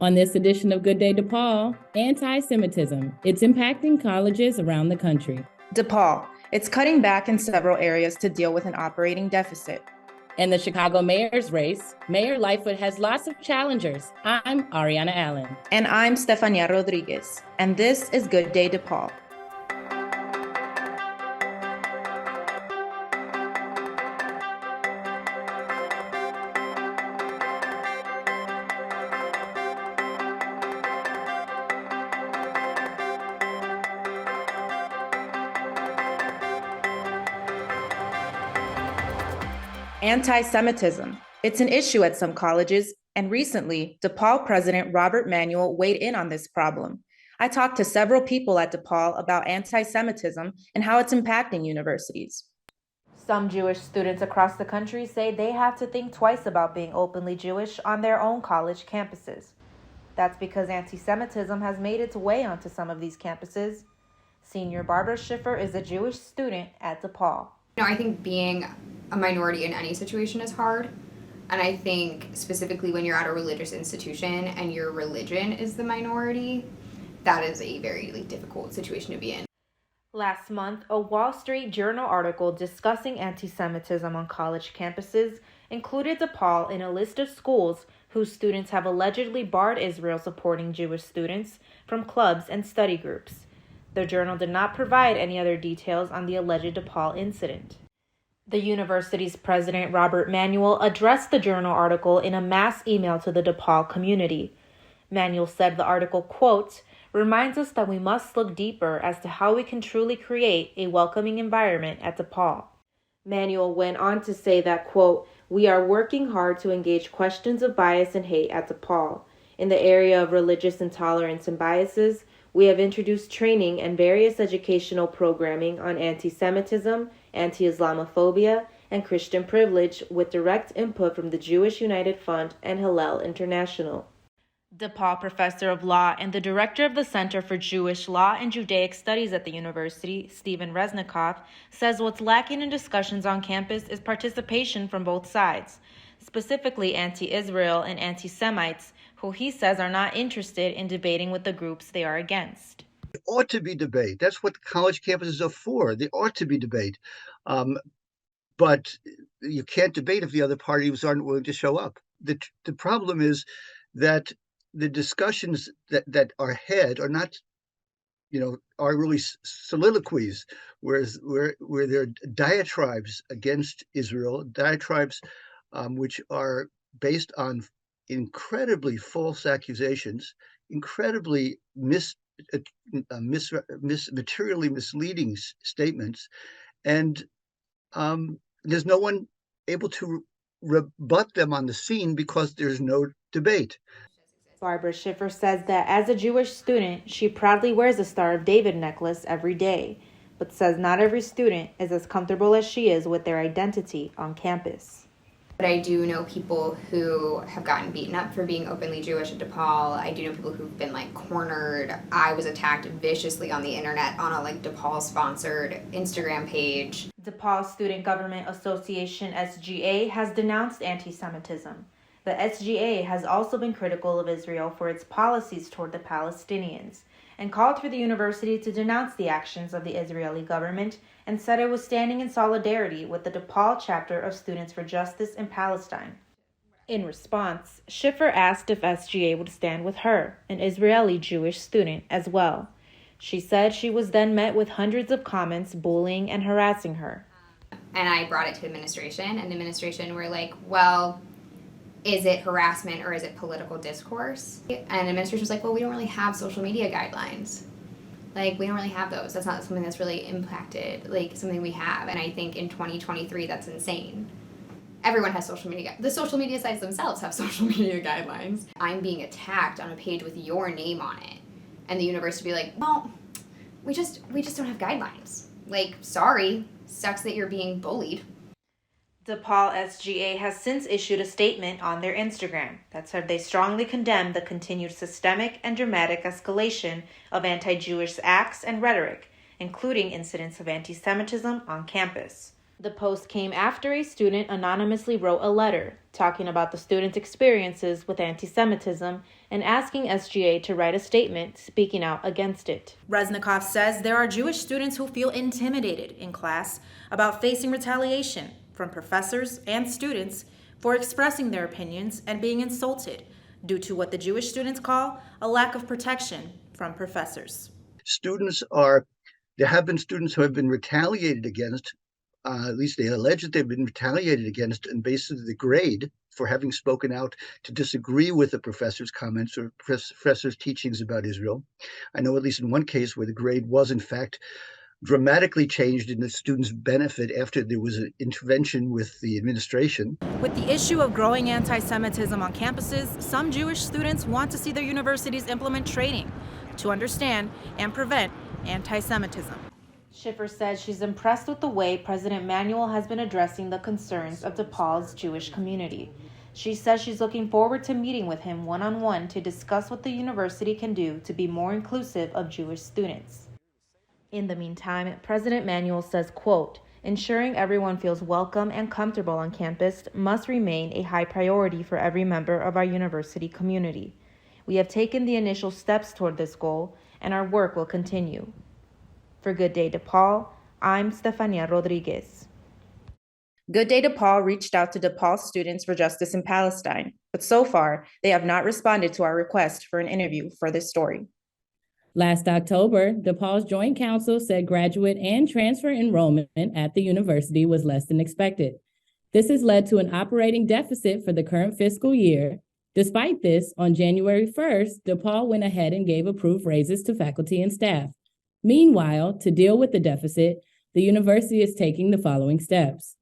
On this edition of Good Day DePaul, anti-Semitism. It's impacting colleges around the country. DePaul. It's cutting back in several areas to deal with an operating deficit. In the Chicago mayor's race, Mayor Lightfoot has lots of challengers. I'm Ariana Allen. And I'm Stefania Rodriguez. And this is Good Day DePaul. Anti-Semitism. It's an issue at some colleges, and recently, DePaul President Robert Manuel weighed in on this problem. I talked to several people at DePaul about anti-Semitism and how it's impacting universities. Some Jewish students across the country say they have to think twice about being openly Jewish on their own college campuses. That's because anti-Semitism has made its way onto some of these campuses. Senior Barbara Schiffer is a Jewish student at DePaul. I think being a minority in any situation is hard. And I think specifically when you're at a religious institution and your religion is the minority, that is a very difficult situation to be in. Last month, a Wall Street Journal article discussing anti-Semitism on college campuses included DePaul in a list of schools whose students have allegedly barred Israel supporting Jewish students from clubs and study groups. The journal did not provide any other details on the alleged DePaul incident. The university's president, Robert Manuel, addressed the journal article in a mass email to the DePaul community. Manuel said the article, quote, reminds us that we must look deeper as to how we can truly create a welcoming environment at DePaul. Manuel went on to say that, quote, we are working hard to engage questions of bias and hate at DePaul. In the area of religious intolerance and biases, we have introduced training and various educational programming on anti-Semitism, anti-Islamophobia, and Christian privilege with direct input from the Jewish United Fund and Hillel International. DePaul professor of law and the director of the Center for Jewish Law and Judaic Studies at the university, Stephen Resnikoff, says what's lacking in discussions on campus is participation from both sides, specifically anti-Israel and anti-Semites, who he says are not interested in debating with the groups they are against. There ought to be debate. That's what college campuses are for. There ought to be debate. But you can't debate if the other parties aren't willing to show up. The problem is that the discussions that are had are not, are really soliloquies, where there are diatribes against Israel, diatribes which are based on incredibly false accusations, incredibly materially misleading statements, and there's no one able to rebut them on the scene because there's no debate. Barbara Schiffer says that as a Jewish student, she proudly wears a Star of David necklace every day, but says not every student is as comfortable as she is with their identity on campus. But I do know people who have gotten beaten up for being openly Jewish at DePaul. I do know people who've been cornered. I was attacked viciously on the internet on a DePaul sponsored Instagram page. DePaul Student Government Association SGA has denounced anti-Semitism. The SGA has also been critical of Israel for its policies toward the Palestinians and called for the university to denounce the actions of the Israeli government and said it was standing in solidarity with the DePaul chapter of Students for Justice in Palestine. In response, Schiffer asked if SGA would stand with her, an Israeli Jewish student, as well. She said she was then met with hundreds of comments bullying and harassing her. And I brought it to administration, and administration were like, well, is it harassment or is it political discourse? And administration was like, well, we don't really have social media guidelines. We don't really have those. That's not something that's really impacted, something we have. And I think in 2023, that's insane. Everyone has social media. The social media sites themselves have social media guidelines. I'm being attacked on a page with your name on it. And the university be like, well, we just don't have guidelines. Sorry, sucks that you're being bullied. DePaul SGA has since issued a statement on their Instagram that said they strongly condemn the continued systemic and dramatic escalation of anti-Jewish acts and rhetoric, including incidents of anti-Semitism on campus. The post came after a student anonymously wrote a letter talking about the student's experiences with anti-Semitism and asking SGA to write a statement speaking out against it. Reznikov says there are Jewish students who feel intimidated in class about facing retaliation from professors and students for expressing their opinions and being insulted due to what the Jewish students call a lack of protection from professors. There have been students who have been retaliated against. At least they allege that they've been retaliated against and basically the grade for having spoken out to disagree with the professor's comments or professor's teachings about Israel. I know at least in one case where the grade was in fact dramatically changed in the students' benefit after there was an intervention with the administration. With the issue of growing anti-Semitism on campuses, some Jewish students want to see their universities implement training to understand and prevent anti-Semitism. Schiffer says she's impressed with the way President Manuel has been addressing the concerns of DePaul's Jewish community. She says she's looking forward to meeting with him one-on-one to discuss what the university can do to be more inclusive of Jewish students. In the meantime, President Manuel says, quote, ensuring everyone feels welcome and comfortable on campus must remain a high priority for every member of our university community. We have taken the initial steps toward this goal, and our work will continue. For Good Day DePaul, I'm Stefania Rodriguez. Good Day DePaul reached out to DePaul Students for Justice in Palestine, but so far, they have not responded to our request for an interview for this story. Last October, DePaul's Joint Council said graduate and transfer enrollment at the university was less than expected. This has led to an operating deficit for the current fiscal year. Despite this, on January 1st, DePaul went ahead and gave approved raises to faculty and staff. Meanwhile, to deal with the deficit, the university is taking the following steps.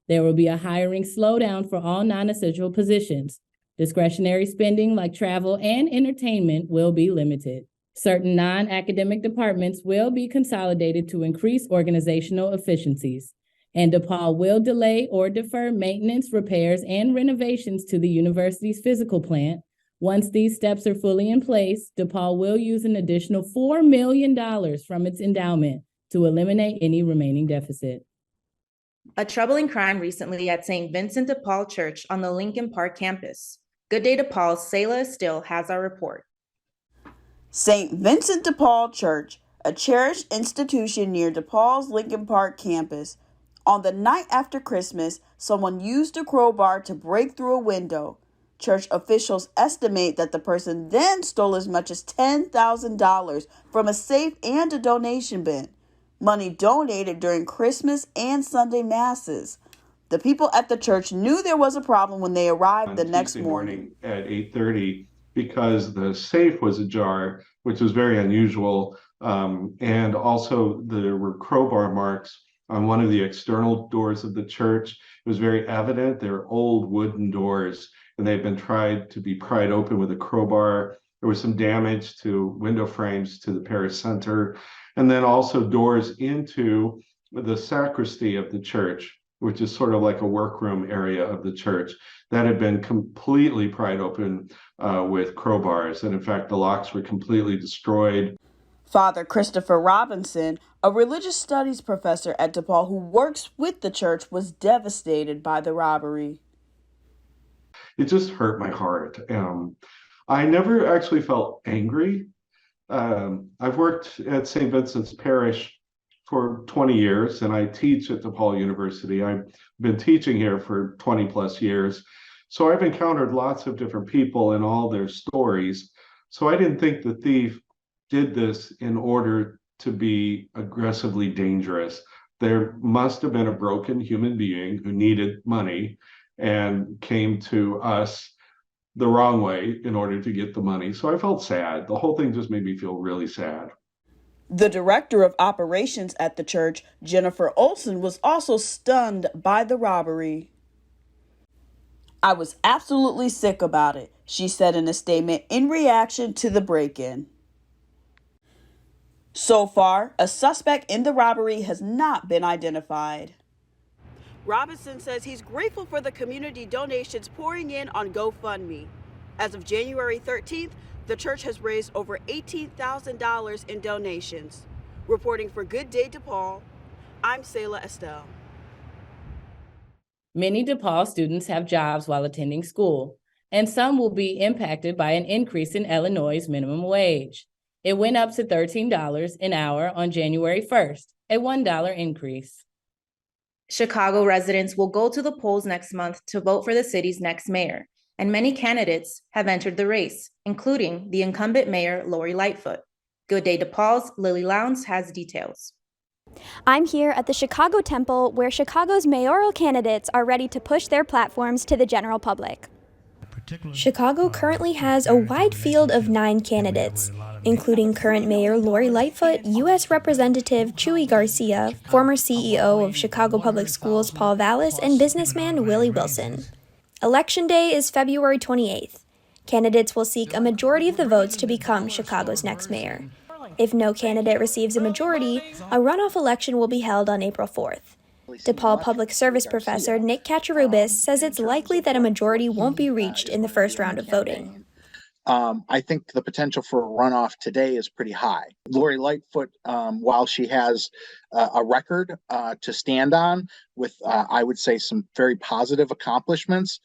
There will be a hiring slowdown for all non-essential positions. Discretionary spending like travel and entertainment will be limited. Certain non-academic departments will be consolidated to increase organizational efficiencies. And DePaul will delay or defer maintenance, repairs, and renovations to the university's physical plant. Once these steps are fully in place, DePaul will use an additional $4 million from its endowment to eliminate any remaining deficit. A troubling crime recently at St. Vincent de Paul Church on the Lincoln Park campus. Good Day DePaul's Sayla Estill has our report. St. Vincent de Paul Church, a cherished institution near DePaul's Lincoln Park campus. On the night after Christmas, someone used a crowbar to break through a window. Church officials estimate that the person then stole as much as $10,000 from a safe and a donation bin, money donated during Christmas and Sunday masses. The people at the church knew there was a problem when they arrived the next morning at 8:30 because the safe was ajar, which was very unusual, and also there were crowbar marks on one of the external doors of the church. It was very evident. They're old wooden doors, and they've been tried to be pried open with a crowbar. There was some damage to window frames to the parish center, and then also doors into the sacristy of the church, which is sort of like a workroom area of the church, that had been completely pried open with crowbars. And in fact, the locks were completely destroyed. Father Christopher Robinson, a religious studies professor at DePaul who works with the church, was devastated by the robbery. It just hurt my heart. I never actually felt angry. I've worked at St. Vincent's Parish for 20 years, and I teach at DePaul University. I've been teaching here for 20 plus years. So I've encountered lots of different people and all their stories. So I didn't think the thief did this in order to be aggressively dangerous. There must have been a broken human being who needed money and came to us the wrong way in order to get the money. So I felt sad. The whole thing just made me feel really sad. The director of operations at the church, Jennifer Olson, was also stunned by the robbery. I was absolutely sick about it, she said in a statement in reaction to the break-in. So far, a suspect in the robbery has not been identified. Robinson says he's grateful for the community donations pouring in on GoFundMe. As of January 13th, the church has raised over $18,000 in donations. Reporting for Good Day DePaul, I'm Sayla Estelle. Many DePaul students have jobs while attending school, and some will be impacted by an increase in Illinois' minimum wage. It went up to $13 an hour on January 1st, a $1 increase. Chicago residents will go to the polls next month to vote for the city's next mayor, and many candidates have entered the race, including the incumbent mayor, Lori Lightfoot. Good Day DePaul's Lily Lowndes has details. I'm here at the Chicago Temple, where Chicago's mayoral candidates are ready to push their platforms to the general public. Chicago currently has a wide field of 9 candidates, including current Mayor Lori Lightfoot, U.S. Representative Chuy Garcia, former CEO of Chicago Public Schools Paul Vallis, and businessman Willie Wilson. Election Day is February 28th. Candidates will seek a majority of the votes to become Chicago's next mayor. If no candidate receives a majority, a runoff election will be held on April 4th. DePaul Public Service professor Nick Kaczarubis says it's likely that a majority won't be reached in the first round of voting. I think the potential for a runoff today is pretty high. Lori Lightfoot, while she has a record to stand on with, I would say, some very positive accomplishments,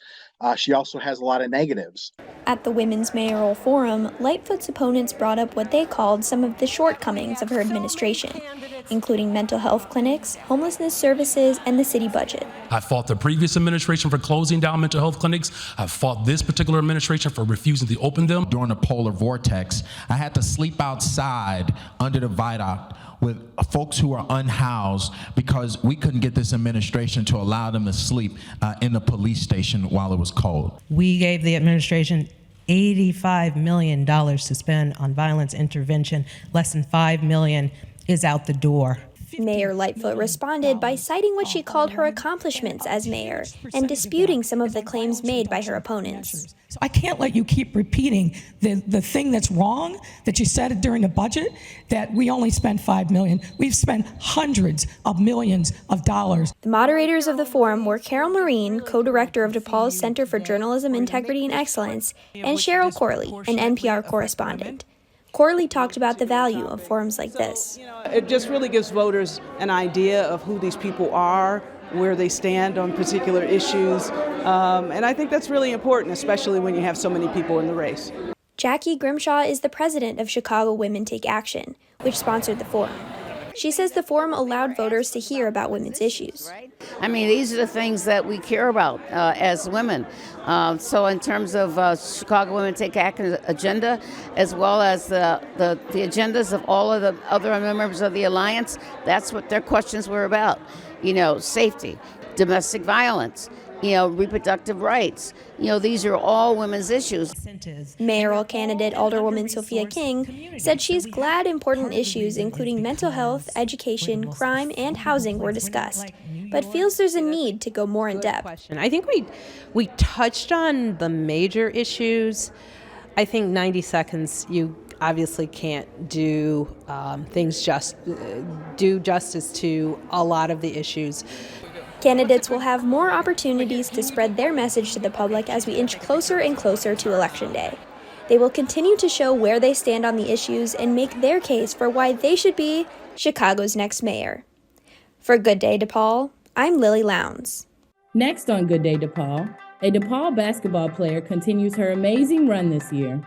she also has a lot of negatives. At the Women's Mayoral Forum, Lightfoot's opponents brought up what they called some of the shortcomings of her administration, including mental health clinics, homelessness services, and the city budget. I fought the previous administration for closing down mental health clinics. I fought this particular administration for refusing to open them. During the polar vortex, I had to sleep outside under the viaduct with folks who are unhoused because we couldn't get this administration to allow them to sleep in the police station while it was cold. We gave the administration $85 million to spend on violence intervention. Less than $5 million is out the door. Mayor Lightfoot responded by citing what she called her accomplishments as mayor and disputing some of the claims made by her opponents. So I can't let you keep repeating the thing that's wrong, that you said during the budget, that we only spent $5 million. We've spent hundreds of millions of dollars. The moderators of the forum were Carol Marine, co-director of DePaul's Center for Journalism Integrity and Excellence, and Cheryl Corley, an NPR correspondent. Corley talked about the value of forums like this. It just really gives voters an idea of who these people are, where they stand on particular issues, and I think that's really important, especially when you have so many people in the race. Jackie Grimshaw is the president of Chicago Women Take Action, which sponsored the forum. She says the forum allowed voters to hear about women's issues. I mean, these are the things that we care about as women. So in terms of Chicago Women Take Action agenda, as well as the agendas of all of the other members of the Alliance, that's what their questions were about. You know, safety, domestic violence, reproductive rights. These are all women's issues. Mayoral candidate Alderwoman Sophia King said she's glad important issues including mental health, education, crime, and housing were discussed, but feels there's a need to go more in depth. I think we touched on the major issues. I think 90 seconds, you obviously can't do do justice to a lot of the issues. Candidates will have more opportunities to spread their message to the public as we inch closer and closer to Election Day. They will continue to show where they stand on the issues and make their case for why they should be Chicago's next mayor. For Good Day DePaul, I'm Lily Lowndes. Next on Good Day DePaul, a DePaul basketball player continues her amazing run this year.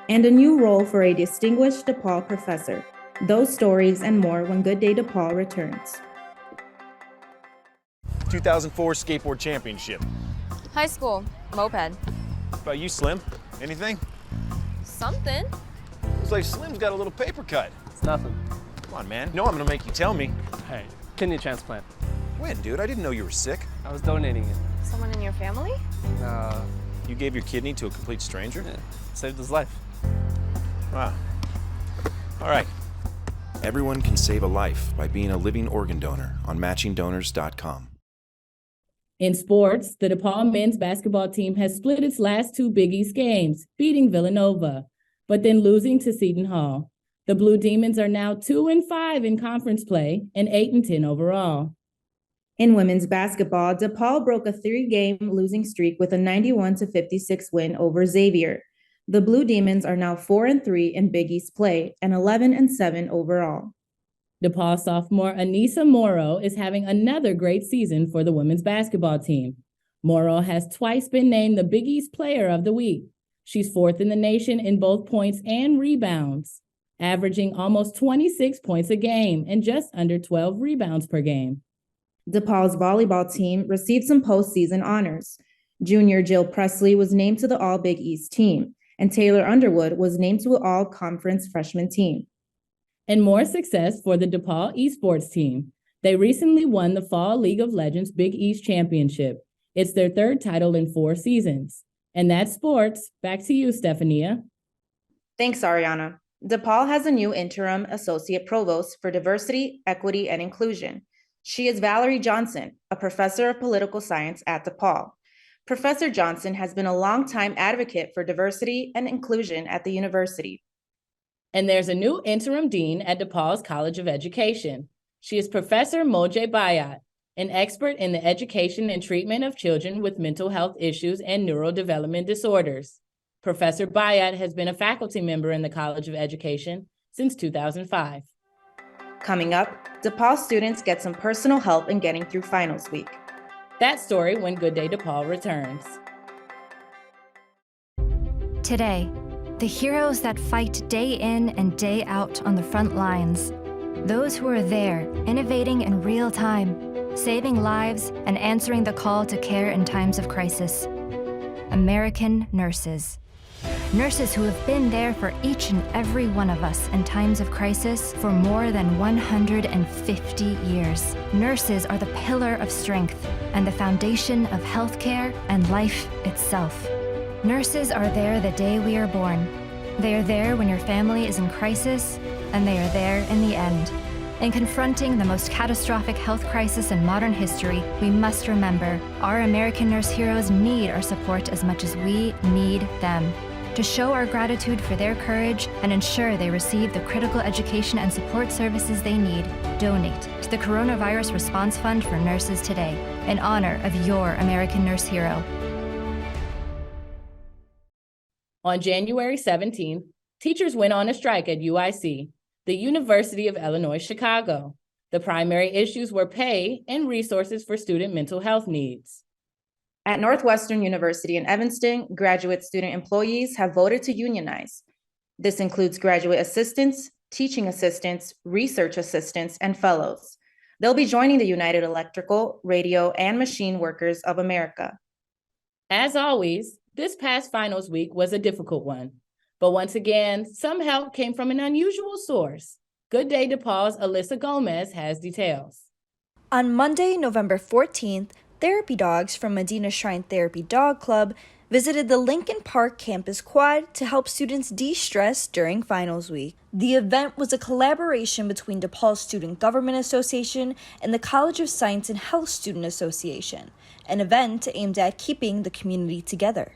And a new role for a distinguished DePaul professor. Those stories and more when Good Day DePaul returns. 2004 Skateboard Championship. High school, moped. How about you, Slim? Anything? Something. Looks like Slim's got a little paper cut. It's nothing. Come on, man. No, I'm gonna make you tell me. Hey, kidney transplant. When, dude? I didn't know you were sick. I was donating it. Someone in your family? You gave your kidney to a complete stranger? Yeah, saved his life. Wow. All right. Everyone can save a life by being a living organ donor on matchingdonors.com. In sports, the DePaul men's basketball team has split its last 2 Big East games, beating Villanova, but then losing to Seton Hall. The Blue Demons are now 2-5 in conference play and 8-10 overall. In women's basketball, DePaul broke a 3-game losing streak with a 91-56 win over Xavier. The Blue Demons are now 4-3 in Big East play and 11-7 overall. DePaul sophomore Anissa Morrow is having another great season for the women's basketball team. Morrow has twice been named the Big East Player of the Week. She's fourth in the nation in both points and rebounds, averaging almost 26 points a game and just under 12 rebounds per game. DePaul's volleyball team received some postseason honors. Junior Jill Presley was named to the All-Big East team, and Taylor Underwood was named to an All-Conference freshman team. And more success for the DePaul esports team. They recently won the Fall League of Legends Big East Championship. It's their third title in 4 seasons. And that's sports. Back to you, Stephania. Thanks, Ariana. DePaul has a new interim associate provost for diversity, equity, and inclusion. She is Valerie Johnson, a professor of political science at DePaul. Professor Johnson has been a longtime advocate for diversity and inclusion at the university. And there's a new interim dean at DePaul's College of Education. She is Professor Mojay Bayat, an expert in the education and treatment of children with mental health issues and neurodevelopment disorders. Professor Bayat has been a faculty member in the College of Education since 2005. Coming up, DePaul students get some personal help in getting through finals week. That story when Good Day DePaul returns. Today, the heroes that fight day in and day out on the front lines. Those who are there, innovating in real time, saving lives and answering the call to care in times of crisis. American nurses. Nurses who have been there for each and every one of us in times of crisis for more than 150 years. Nurses are the pillar of strength and the foundation of healthcare and life itself. Nurses are there the day we are born. They are there when your family is in crisis, and they are there in the end. In confronting the most catastrophic health crisis in modern history, we must remember our American nurse heroes need our support as much as we need them. To show our gratitude for their courage and ensure they receive the critical education and support services they need, donate to the Coronavirus Response Fund for Nurses today, in honor of your American nurse hero. On January 17th, teachers went on a strike at UIC, the University of Illinois Chicago. The primary issues were pay and resources for student mental health needs. At Northwestern University in Evanston, graduate student employees have voted to unionize. This includes graduate assistants, teaching assistants, research assistants, and fellows. They'll be joining the United Electrical, Radio, and Machine Workers of America. As always, this past finals week was a difficult one. But once again, some help came from an unusual source. Good Day DePaul's Alyssa Gomez has details. On Monday, November 14th, therapy dogs from Medina Shrine Therapy Dog Club visited the Lincoln Park campus quad to help students de-stress during finals week. The event was a collaboration between DePaul Student Government Association and the College of Science and Health Student Association, an event aimed at keeping the community together.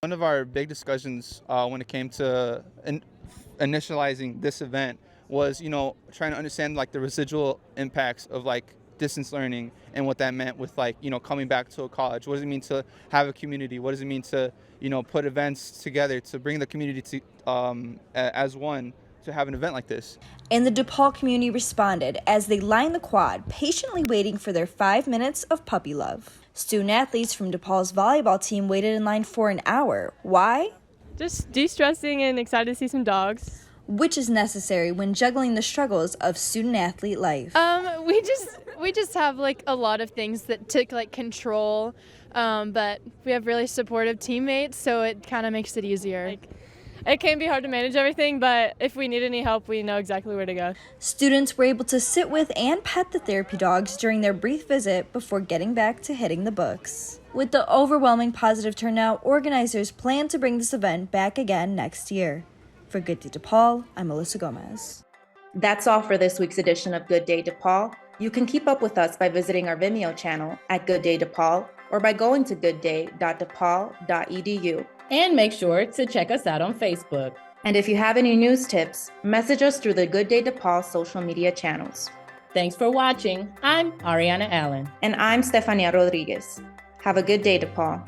One of our big discussions when it came to initializing this event was, trying to understand the residual impacts of distance learning and what that meant with coming back to a college. What does it mean to have a community? What does it mean to put events together to bring the community to as one to have an event like this? And the DePaul community responded as they lined the quad, patiently waiting for their 5 minutes of puppy love. Student athletes from DePaul's volleyball team waited in line for an hour. Why? Just de-stressing and excited to see some dogs. Which is necessary when juggling the struggles of student athlete life. We just have a lot of things that to control, but we have really supportive teammates, so it kind of makes it easier. It can be hard to manage everything, but if we need any help, we know exactly where to go. Students were able to sit with and pet the therapy dogs during their brief visit before getting back to hitting the books. With the overwhelming positive turnout, organizers plan to bring this event back again next year. For Good Day DePaul, I'm Alyssa Gomez. That's all for this week's edition of Good Day DePaul. You can keep up with us by visiting our Vimeo channel at Good Day DePaul or by going to goodday.depaul.edu. And make sure to check us out on Facebook. And if you have any news tips, message us through the Good Day DePaul social media channels. Thanks for watching. I'm Ariana Allen. And I'm Stefania Rodriguez. Have a good day, DePaul.